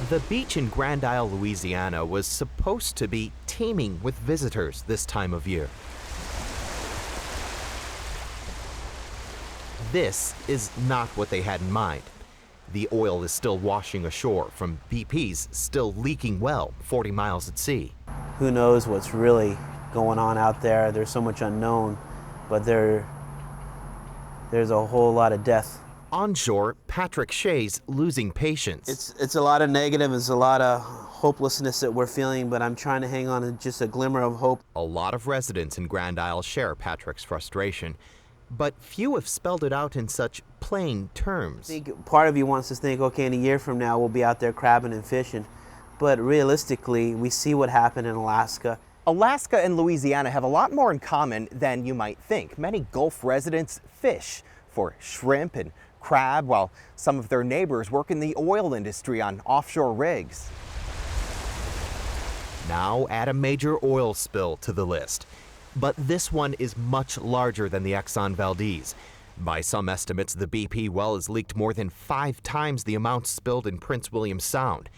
The beach in Grand Isle, Louisiana was supposed to be teeming with visitors this time of year. This is not what they had in mind. The oil is still washing ashore from BP's still leaking well 40 miles at sea. Who knows what's really going on out there? There's so much unknown, but there's a whole lot of death. Onshore, Patrick Shea's losing patience. It's a lot of negative, it's a lot of hopelessness that we're feeling, but I'm trying to hang on to just a glimmer of hope. A lot of residents in Grand Isle share Patrick's frustration, but few have spelled it out in such plain terms. I think part of you wants to think, okay, in a year from now we'll be out there crabbing and fishing, but realistically, we see what happened in Alaska. Alaska and Louisiana have a lot more in common than you might think. Many Gulf residents fish for shrimp and crab, while some of their neighbors work in the oil industry on offshore rigs. Now add a major oil spill to the list. But this one is much larger than the Exxon Valdez. By some estimates, the BP well has leaked more than 5 times the amount spilled in Prince William Sound,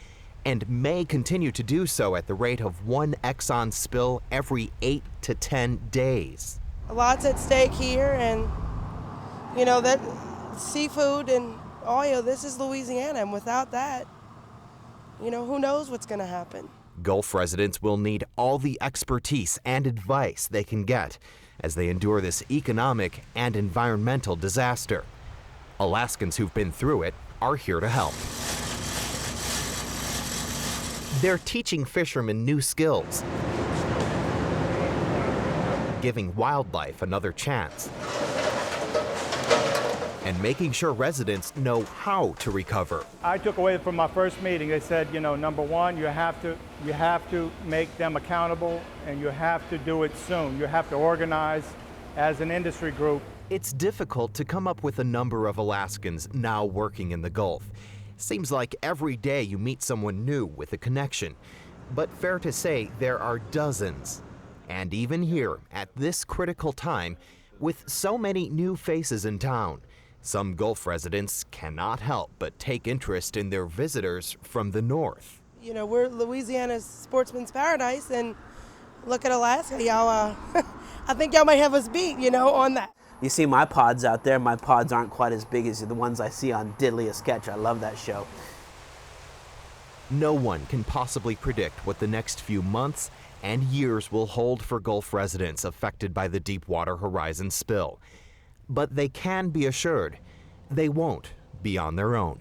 and may continue to do so at the rate of 1 Exxon spill every 8 to 10 days. A lot's at stake here, and you know that seafood and oil, this is Louisiana, and without that, you know, who knows what's going to happen. Gulf residents will need all the expertise and advice they can get as they endure this economic and environmental disaster. Alaskans who've been through it are here to help. They're teaching fishermen new skills, giving wildlife another chance, and making sure residents know how to recover. I took away from my first meeting, they said, you know, number one, you have to make them accountable, and you have to do it soon. You have to organize as an industry group. It's difficult to come up with a number of Alaskans now working in the Gulf. Seems like every day you meet someone new with a connection. But fair to say, there are dozens. And even here, at this critical time, with so many new faces in town, some Gulf residents cannot help but take interest in their visitors from the north. You know, we're Louisiana's sportsman's paradise, and look at Alaska, y'all. I think y'all might have us beat, you know, on that. You see my pods out there, my pods aren't quite as big as the ones I see on Diddley a Sketch. I love that show. No one can possibly predict what the next few months and years will hold for Gulf residents affected by the Deepwater Horizon spill. But they can be assured they won't be on their own.